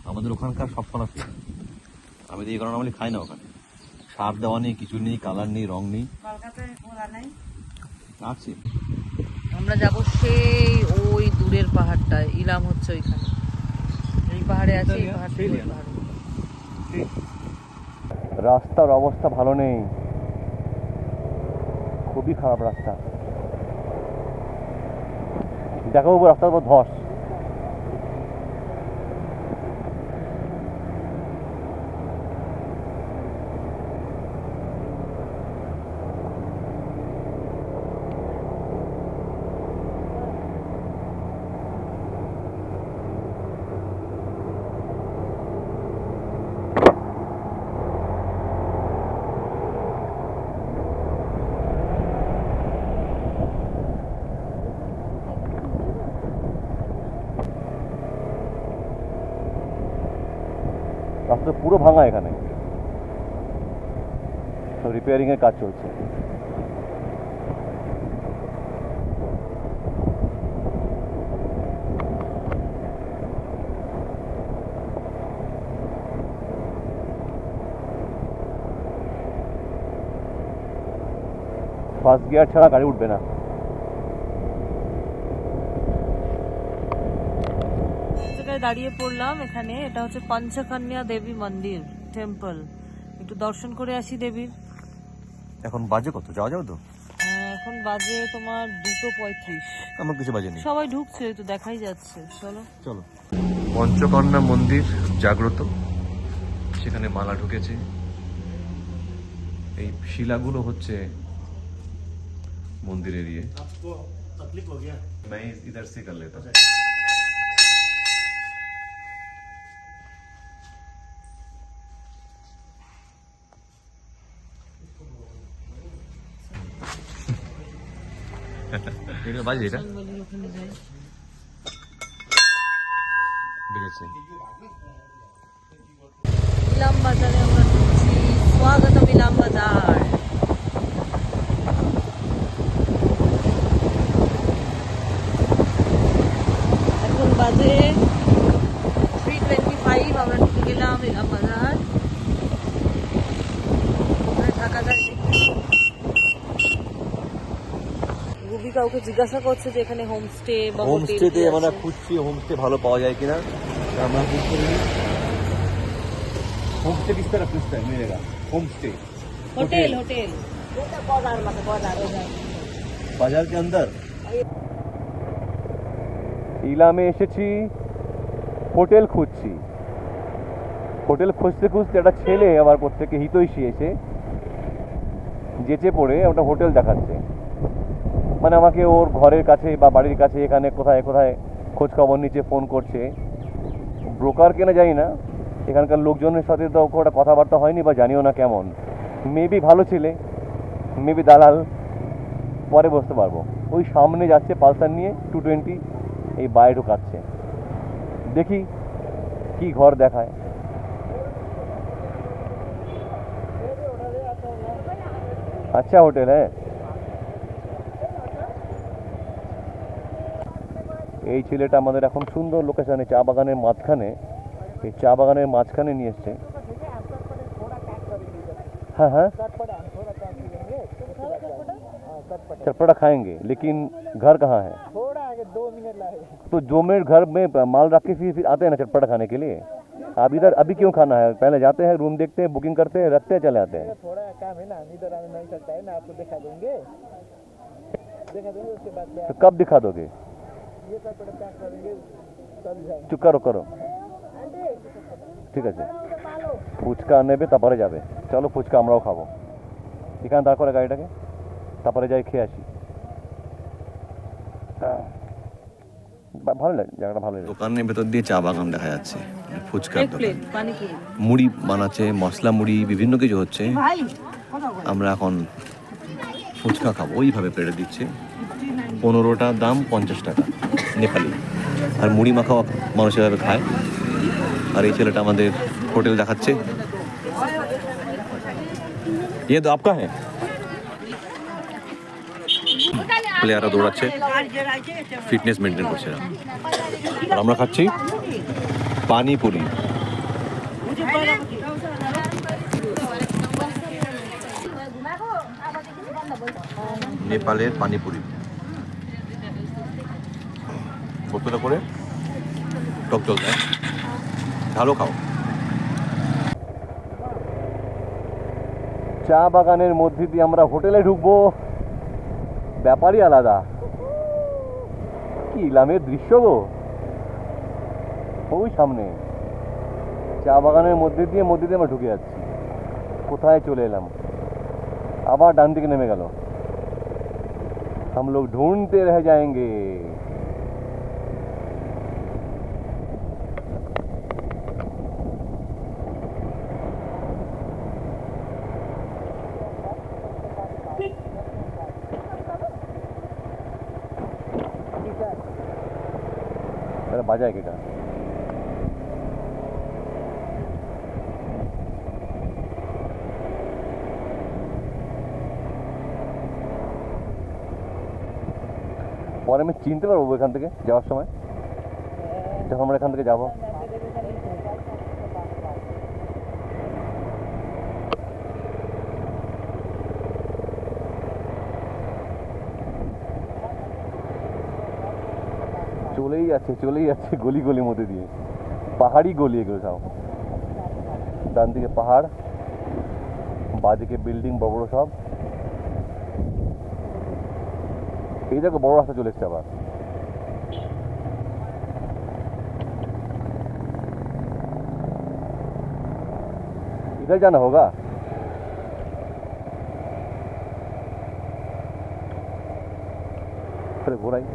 A: আমাদের ওখানকার সব কলা, আমি তো এই কারণে আমি খাই না ওখানে। সার দেওয়া নেই, কিছু নেই, কালার নেই, রং নেই,
C: কলকাতায় ওরা নাই।
B: আছে। আমরা যাব সেই ওই দূরের পাহাড়টায়, ইলাম হচ্ছে ওইখানে। এই পাহাড়ে আছে, এই পাহাড় থেকে ওই পাহাড়ে।
D: রাস্তার অবস্থা ভালো নেই, খুবই খারাপ রাস্তা। দেখো রাস্তার উপর ধস। রাস্তা পুরো ভাঙা, এখানে রিপেয়ারিং এর কাজ চলছে। ফার্স্ট গিয়ার ছাড়া গাড়ি উঠবে না।
B: দাঁড়িয়ে পড়লাম এখানে। এটা হচ্ছে পঞ্চকন্যা দেবী মন্দির টেম্পল। একটু দর্শন করে আসি দেবীর।
A: এখন বাজে কত, যাওয়া যাবে তো?
B: এখন বাজে তোমার 2:35।
A: আমার কিছু বাজে নেই,
B: সবাই ঢুকছে, তো দেখাই যাচ্ছে। চলো
A: চলো। পঞ্চকন্যা মন্দির জাগ্রত, সেখানে মালা ঢুকেছে। এই শিলাগুলো হচ্ছে মন্দিরের ইয়ে। मैं इधर से कर लेता हूँ। এটা বাজে, এটা
B: বলি ওখানে যাই।
A: বেজেছে।
B: ইলাম বাজারে আমরা ঢুকছি। স্বাগতম ইলাম বাজার। এখন বাজে 3:25। আমরা ঢুকে গেলাম ইলাম বাজার। ওখানে থাকা যায় দেখি। রুবি কাউকে জিজ্ঞাসা করছে যে এখানে হোমস্টে বা
A: হোমস্টেতে আমরা খুঁজছি, হোমস্টে ভালো পাওয়া যায় কিনা। আমরা খুঁজছি হোমস্টে किस तरह पूछता है मिलेगा होमस्टे।
B: হোটেল
A: बाजार के अंदर।
D: ইলামে এসেছি, হোটেল খুঁজছি। হোটেল খুঁজতে খুঁজতে একটা ছেলে আবার প্রত্যেকে হিতৈষী এসে যেচে পড়ে ওটা হোটেল দেখাচ্ছে। মানে আমাকে ওর ঘরের কাছে বা বাড়ির কাছে এখানে কোথায় কোথায় খোঁজ খবর নিচে ফোন করছে। ব্রোকার কেনা জানি না, এখানকার লোকজনের সাথে তো খুব একটা কথাবার্তা হয়নি বা জানিও না কেমন। মেবি ভালো ছেলে, মেবি দালাল, পরে বসতে পারবো। ওই সামনে যাচ্ছে পালসার নিয়ে 220, এই বাইরে ঢুকাচ্ছে, দেখি কি ঘর দেখায়। আচ্ছা হোটেল হ্যাঁ। এই ছেলেটা আমাদের এখন সুন্দর লোকেশনে, চা বাগানের মাঝখানে, এই চা বাগানের মাঝখানে নিয়ে এসছে। हाँ हाँ चटपटा खाएंगे, लेकिन घर कहाँ है?
C: थोड़ा आगे 2 मिनट लगेगा।
D: तो 2 मिनट घर में माल रख के फिर आते हैं ना चटपटा खाने के लिए। आप इधर अभी क्यों खाना है? पहले जाते हैं, रूम देखते हैं, बुकिंग करते हैं, रखते हैं, चले आते हैं।
C: थोड़ा काम है ना, इधर आने नहीं सकता है ना, आपको दिखा देंगे उसके बाद में
D: तो कब दिखा दोगे?
C: ये चटपटा पैक करेंगे तब जाएंगे।
D: चुप करो करो, ঠিক আছে। ফুচকা আনবে, তারপরে যাবে। চলো ফুচকা আমরাও খাবো। এখানে দাঁড় করে গাড়িটাকে, তারপরে যাই খেয়ে আসি। ভালো লাগে জায়গাটা, ভালো লাগে। দোকানের ভেতর দিয়ে চা বাগান দেখা যাচ্ছে, ফুচকার
B: এক
D: দোকান,
B: প্লেট পানিপুরি।
D: মুড়ি বানাচ্ছে, মশলা মুড়ি, বিভিন্ন কিছু হচ্ছে।
C: भाई कत করে?
D: আমরা এখন ফুচকা খাবো, ওইভাবে প্লেটে দিচ্ছে। 15টা দাম 50 টাকা নেপালি। আর মুড়ি মাখাও মানুষ এভাবে খায়। আর এই ছেলেটা আমাদের হোটেল দেখাচ্ছে। ये तो आपका है। প্লেয়াররা দৌড়াচ্ছে, ফিটনেস মেনটেন করছে। আর আমরা খাচ্ছি পানিপুরি। নেপালের পানিপুরি বোতলে করে টক জল দেয়, ভালো খাও। চা বাগানের মধ্যে দিয়ে আমরা হোটেলে ঢুকবো, ব্যাপারই আলাদা। কি ইলামের দৃশ্য গো, ওই সামনে চা বাগানের মধ্যে দিয়ে আমরা ঢুকে যাচ্ছি। কোথায় চলে এলাম, আবার ডান দিকে নেমে গেল। हम लोग ढूंढते रह जाएंगे। বাজায় কেটা পরে আমি চিনতে পারবো এখান থেকে যাওয়ার সময়, যখন আমরা এখান থেকে যাবো। চলেই যাচ্ছে গলি গলির মধ্যে দিয়ে, পাহাড়ি গলি এগুলো সব। ডান দিকে পাহাড়, বাঁদিকে বিল্ডিং বড় বড় সব। এই দেখো বড় রাস্তা চলে এসছে আবার। इधर जाना होगा। फिर घोराई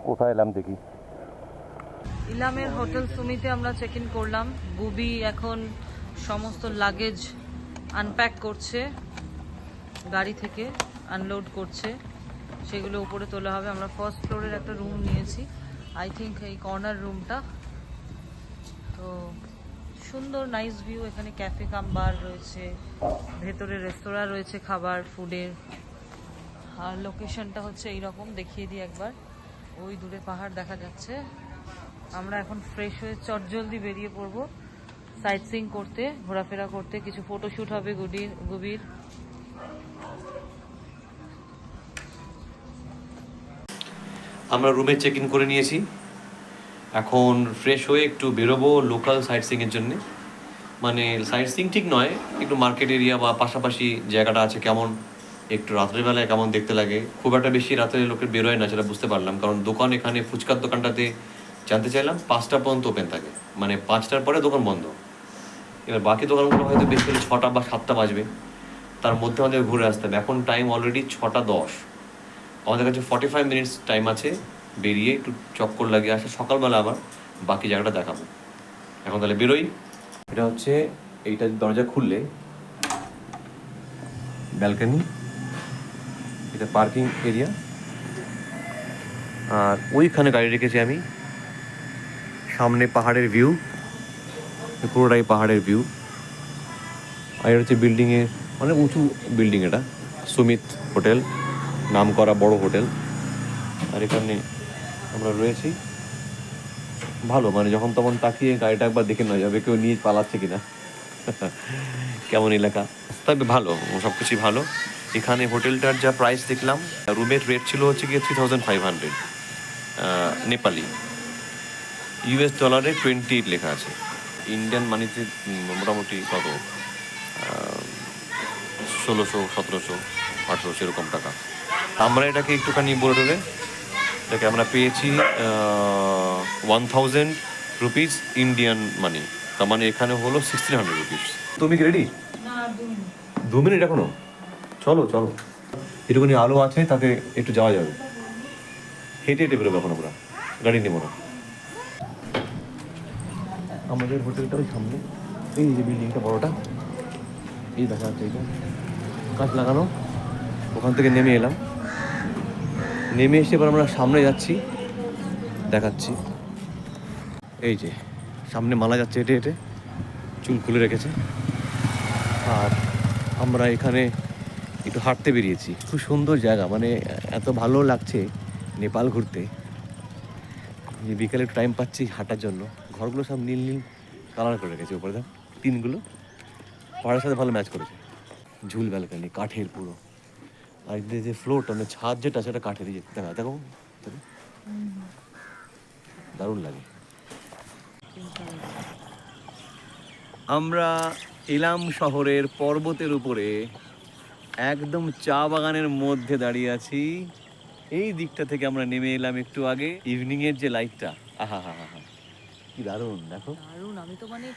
D: কোথায় এলাম দেখি।
B: ইলামের হোটেল সুমিতে আমরা চেক ইন করলাম। বুবি এখন সমস্ত লাগেজ আনপ্যাক করছে, গাড়ি থেকে আনলোড করছে, সেগুলো উপরে তোলা হবে। আমরা ফার্স্ট ফ্লোরের একটা রুম নিয়েছি, আই থিঙ্ক এই কর্নার রুমটা। তো সুন্দর নাইস ভিউ, এখানে ক্যাফে কাম বার রয়েছে, ভেতরে রেস্তোরাঁ রয়েছে খাবার ফুডের। আর লোকেশনটা হচ্ছে এইরকম, দেখিয়ে দিই একবার। ওই দূরে পাহাড় দেখা যাচ্ছে। আমরা এখন ফ্রেশ হয়ে চটজলদি বেরিয়ে পড়বো সাইট সিইং করতে, ঘোরাফেরা করতে, কিছু ফটোশুট হবে গুবির।
D: আমরা রুমে চেক ইন করে নিয়েছি, এখন ফ্রেশ হয়ে একটু বেরোবো লোকাল সাইট সিইংয়ের জন্য। মানে সাইট সিং ঠিক নয়, একটু মার্কেট এরিয়া বা পাশাপাশি জায়গাটা আছে কেমন, একটু রাত্রেবেলায় কেমন দেখতে লাগে। খুব একটা বেশি রাত্রে লোকের বেরোয় না, সেটা বুঝতে পারলাম, কারণ দোকান এখানে ফুচকার দোকানটাতে জানতে চাইলাম 5টা পর্যন্ত ওপেন থাকে, মানে 5টার পরে দোকান বন্ধ। এবার বাকি দোকানগুলো হয়তো বেশি হলে 6টা বা 7টা বাজবে, তার মধ্যে আমাদের ঘুরে আসতে হবে। এখন টাইম অলরেডি 6টা 10, আমাদের কাছে 45 মিনিটস টাইম আছে, বেরিয়ে একটু চক্কর লাগিয়ে আসে, সকালবেলা আবার বাকি জায়গাটা দেখাবো। এখন তাহলে বেরোই। এটা হচ্ছে এইটা দরজা খুললে ব্যালকনি, এটা পার্কিং এরিয়া, আর ওইখানে গাড়ি রেখেছি আমি। সামনে পাহাড়ের ভিউ, পুরোটাই পাহাড়ের ভিউ। আর এটা হচ্ছে বিল্ডিংয়ের, অনেক উঁচু বিল্ডিং, এটা সুমিত হোটেল, নাম করা বড় হোটেল। আর এখানে আমরা রয়েছি, ভালো, মানে যখন তখন তাকিয়ে গাড়িটা একবার দেখে নেওয়া যাবে কেউ নিয়ে পালাচ্ছে কিনা, কেমন এলাকা। তবে ভালো, সব কিছুই ভালো। এখানে হোটেলটার যা প্রাইস দেখলাম, রুমের রেট ছিল হচ্ছে গিয়ে 3500 নেপালি, US ডলারে 28 লেখা আছে, ইন্ডিয়ান মানিতে মোটামুটি কত 1600, 1700, 1800 এরকম টাকা। আমরা এটাকে একটুখানি বলে দেবে, এটাকে আমরা পেয়েছি 1000 রুপিস ইন্ডিয়ান মানি, তার মানে এখানে হলো 1600 রুপিস। তুমি কি রেডি? 2 মিনিট এখনো? চলো চলো, এটুকুনি আলো আছে, তাতে একটু যাওয়া যাবে। হেঁটে হেঁটে বেরোবো এখন আমরা, গাড়ি নেবো না। আমাদের হোটেলটা ওই সামনে, এই যে বিল্ডিংটা বড়টা, এই দেখা যাচ্ছে, এইটা কাঁচ লাগানো। ওখান থেকে নেমে এলাম, নেমে এসে এবার আমরা সামনে যাচ্ছি, দেখাচ্ছি। এই যে সামনে মালা যাচ্ছে হেঁটে হেঁটে, চুল খুলে রেখেছে। আর আমরা এখানে একটু হাঁটতে বেরিয়েছি, খুব সুন্দর জায়গা, মানে এত ভালো লাগছে নেপাল ঘুরতে যে বিকালে একটু টাইম পাচ্ছি হাঁটার জন্য। ঘরগুলো সব নীল নীল কালার করে রেখেছে, উপরে দাম টিনগুলো পাহাড়ের সাথে ভালো ম্যাচ করেছে। ঝুল ব্যালকানি কাঠের পুরো, আর যে ফ্লোরটা মানে ছাদ যেটা সেটা কাঠেরই, দেখা দেখো দারুণ লাগে। আমরা এলাম শহরের পর্বতের উপরে, একদম চা বাগানের মধ্যে দাঁড়িয়ে আছি। এই দিকটা থেকে আমরা নেমে এলাম একটু আগে, ইভিনিং এর যে লাইটটা, আহা হা হা, কি দারুণ দেখো।
B: দারুণ, আমি তো মানে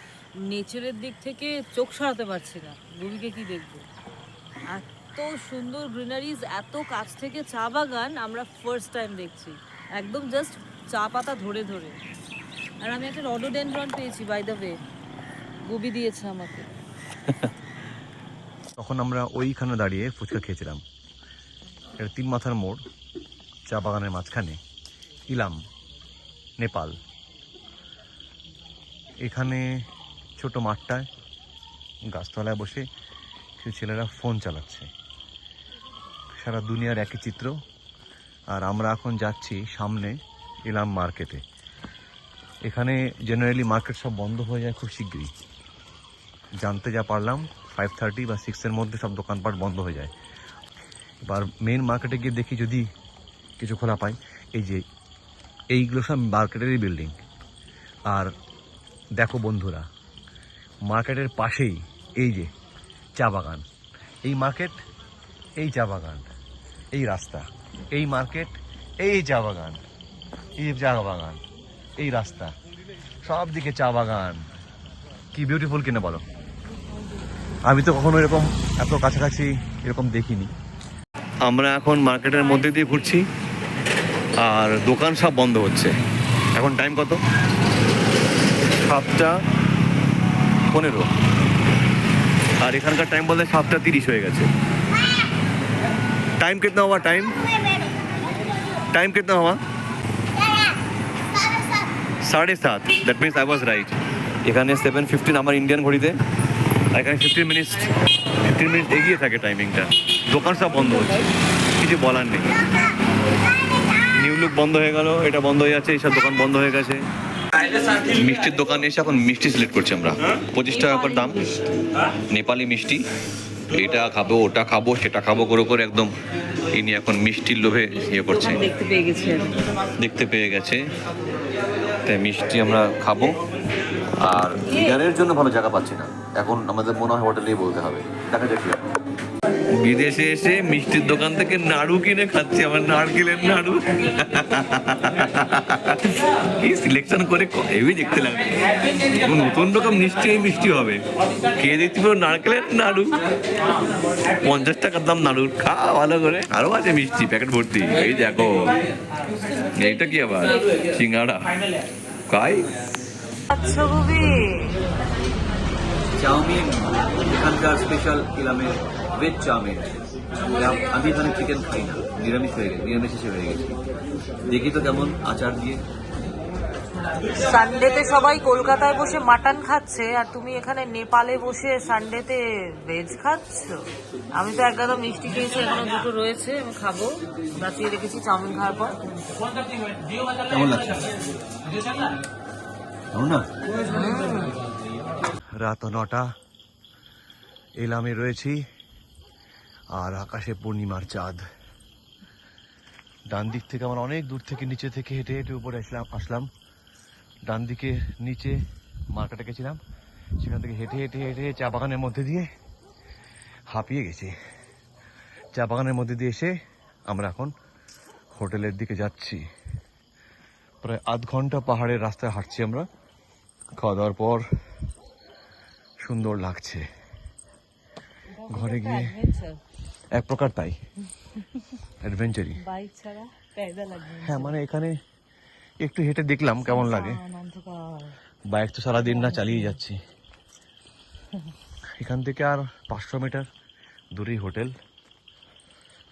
B: নেচারের দিক থেকে চোখ সরাতে পারছি না, রবিকে কি দেখবো, এত সুন্দর গ্রিনারিজ, এত কাছ থেকে চা বাগান আমরা ফার্স্ট টাইম দেখছি, একদম জাস্ট চা পাতা ধরে ধরে। আর আমি একটা রডোডেনড্রন পেয়েছি, বাই দ্য ওয়ে, গুবি দিয়েছে আমাকে।
D: তখন আমরা ওইখানে দাঁড়িয়ে ফুচকা খেয়েছিলাম। এটা 3 মাথার মোড়, চা বাগানের মাঝখানে, ইলাম, নেপাল। এখানে ছোট মাঠটায় গাছতলায় বসে কিছু ছেলেরা ফোন চালাচ্ছে, সারা দুনিয়ার একই চিত্র। আর আমরা এখন যাচ্ছি সামনে ইলাম মার্কেটে। এখানে জেনারেলি মার্কেট সব বন্ধ হয়ে যায় খুব শীঘ্রই, জানতে যা পারলাম 5:30 বা 6-এর মধ্যে সব দোকানপাট বন্ধ হয়ে যায়। এবার মেন মার্কেটে গিয়ে দেখি যদি কিছু খোলা পাই। এই যে এইগুলো সব মার্কেটেরই বিল্ডিং। আর দেখো বন্ধুরা, মার্কেটের পাশেই এই যে চা বাগান, এই মার্কেট, এই চা বাগান, এই রাস্তা, এই মার্কেট, এই চা বাগান, এই চা বাগান, এই রাস্তা, সব দিকে চা বাগান। কি বিউটিফুল কিনা বলো। আমি তো কখনো এরকম এত কাছাকাছি এরকম দেখিনি। আমরা এখন মার্কেটের মধ্যে দিয়ে ঘুরছি, আর দোকান সব বন্ধ হচ্ছে। এখন টাইম কত? 7:15, আর এখানকার টাইম বলতে 7:30 হয়ে গেছে। टाइम कितना हुआ? टाइम कितना हुआ? 7:30। That means I was right. এখানে 7:15 আমার ইন্ডিয়ান ঘড়িতে, আর এখানে 15 মিনিট এগিয়ে থাকে টাইমিংটা। দোকান সব বন্ধ হচ্ছে, কিছু বলার নেই। নিউ লুক বন্ধ হয়ে গেল, এটা বন্ধ হয়ে যাচ্ছে, এইসব দোকান বন্ধ হয়ে গেছে। মিষ্টির দোকানে এসে এখন মিষ্টি সিলেক্ট করছি আমরা। 25 টাকা করে দাম, নেপালি মিষ্টি। এটা খাবো, ওটা খাবো, সেটা খাবো করে করে একদম ইনি এখন মিষ্টির লোভে ইয়ে করছে।
B: দেখতে পেয়ে গেছে,
D: তাই মিষ্টি আমরা খাবো।
A: আর ডিনারের জন্য ভালো জায়গা পাচ্ছি না, এখন আমাদের মনে হয় হোটেলেই বলতে হবে, দেখা যাক কি হয়। বিদেশে এসে মিষ্টির দোকান থেকে নাড়ু কিনে খাচ্ছি, আমার নারকেলের নাড়ু। কি সিলেকশন করে হেভি দেখতে লাগে, নতুন রকম নিশ্চয়ই মিষ্টি হবে। খেয়ে দেখছি পুরো নারকেলের নাড়ু, 50 টাকার দাম নাড়ুর, খা ভালো করে। আরো আছে মিষ্টি প্যাকেট ভর্তি, এই দেখো। এইটা কি আবার সিঙ্গাড়া খাই।
B: আচ্ছা বুবি,
A: চাউমিন এখানকার স্পেশাল ইলামের ভেজ চাউমিন। আমি এখানে চিকেন খাই না, নিরামিষ হয়ে গেছে, নিরামিষ শেষে হয়ে গেছি। দেখি তো কেমন আচার দিয়ে।
B: সানডেতে সবাই কলকাতায় বসে মাটন খাচ্ছে আর তুমি এখানে নেপালে বসে সানডেতে ভেজ খাচ্ছ। আমি তো একগাদা মিষ্টি খেয়েছি, এখনো দুটো রয়েছে, আমি খাবো, বাঁচিয়ে রেখেছি চাউমিন খাওয়ার পর।
A: কেমন লাগছে? কেমন না? রাত 9টা, এলামে রয়েছি আর আকাশে পূর্ণিমার চাঁদ। ডান দিক থেকে আমরা অনেক দূর থেকে নিচে থেকে হেঁটে হেঁটে উপরে আসলাম। ডান দিকে নিচে মার্কেটে গেছিলাম, সেখান থেকে হেঁটে হেঁটে হেঁটে চা বাগানের মধ্যে দিয়ে হাঁপিয়ে গেছি। চা বাগানের মধ্যে দিয়ে এসে আমরা এখন হোটেলের দিকে যাচ্ছি। প্রায় আধ ঘন্টা পাহাড়ের রাস্তায় হাঁটছি আমরা। খাওয়া দাওয়ার পর সুন্দর লাগছে। ঘরে গিয়ে এক প্রকার তাই অ্যাডভেঞ্চারই,
B: বাইক ছাড়া প্যাডেল লাগবে।
A: হ্যাঁ মানে এখানে একটু হেঁটে দেখলাম কেমন লাগে। বাইক তো সারাদিন না চালিয়ে যাচ্ছি। এখান থেকে আর 500 মিটার দূরেই হোটেল।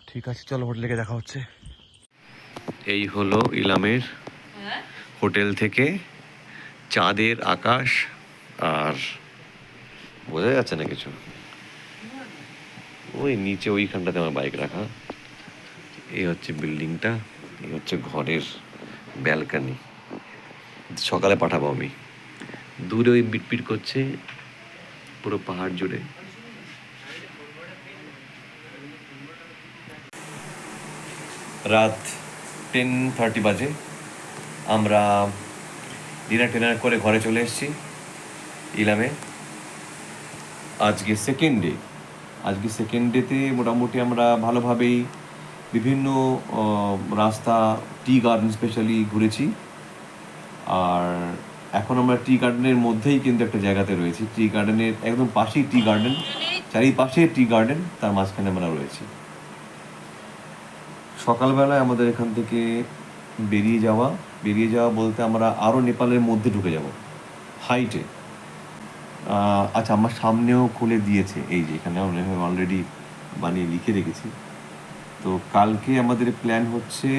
A: ঠিক আছে, চলো হোটেলে গিয়ে দেখা হচ্ছে। এই হলো ইলামের হোটেল থেকে চাঁদের আকাশ, আর বোঝা যাচ্ছে না কিছু। ওই নিচে ওইখানটাতে আমার বাইক রাখা। এই হচ্ছে বিল্ডিংটা, এই হচ্ছে ঘরের ব্যালকানি। সকালে পাঠাবো আমি। দূরে ওই বিটপিট করছে পুরো পাহাড় জুড়ে। রাত 10:30 বাজে। আমরা ডিনার করে ঘরে চলে এসেছি ইলামে। আজকে সেকেন্ড ডেতে মোটামুটি আমরা ভালোভাবেই বিভিন্ন রাস্তা, টি গার্ডেন স্পেশালি ঘুরেছি। আর এখন আমরা টি গার্ডেনের মধ্যেই কিন্তু একটা জায়গাতে রয়েছি। টি গার্ডেনের একদম পাশেই টি গার্ডেন, চারিপাশে টি গার্ডেন, তার মাঝখানে আমরা রয়েছি। সকালবেলায় আমাদের এখান থেকে বেরিয়ে যাওয়া বলতে আমরা আরও নেপালের মধ্যে ঢুকে যাব হাইটে। আচ্ছা, আমার সামনেও খুলে দিয়েছে, এই যে এখানে অলরেডি বানিয়ে লিখে রেখেছি। তো কালকে আমাদের প্ল্যান হচ্ছে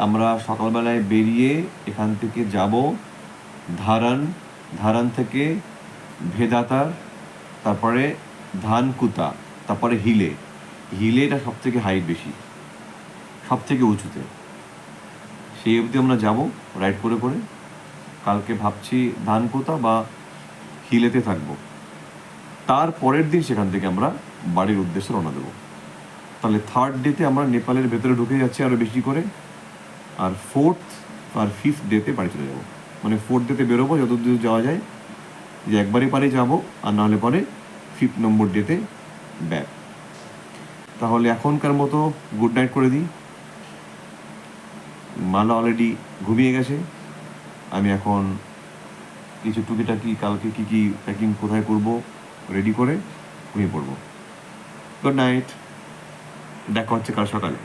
A: আমরা সকালবেলায় বেরিয়ে এখান থেকে যাব ধারান থেকে ভেদাতার, তারপরে ধানকুতা, তারপরে হিলেটা সব থেকে হাইট বেশি, সব থেকে উঁচুতে। সেই অবধি আমরা যাব রাইড করে করে। কালকে ভাবছি ধানকুতা বা হিলেতে থাকবো। তারপরের দিন সেখান থেকে আমরা বাড়ির উদ্দেশ্যে রওনা দেবো। তাহলে 3rd ডেতে আমরা নেপালের ভেতরে ঢুকে যাচ্ছি আরও বেশি করে, আর 4th আর 5th ডেতে বাড়ি চলে যাবো। মানে 4th ডেতে বেরোবো যতদূর যাওয়া যায়, যে একবারই পারে যাবো, আর নাহলে পরে 5th নম্বর ডেতে ব্যাক। তাহলে এখনকার মতো গুড নাইট করে দিই। মালা অলরেডি ঘুমিয়ে গেছে। আমি এখন কিছু টুকিটাকি কালকে কী প্যাকিং কোথায় করব রেডি করে ঘুমিয়ে পড়বো। গুড নাইট, দেখা হচ্ছে কাল সকালে।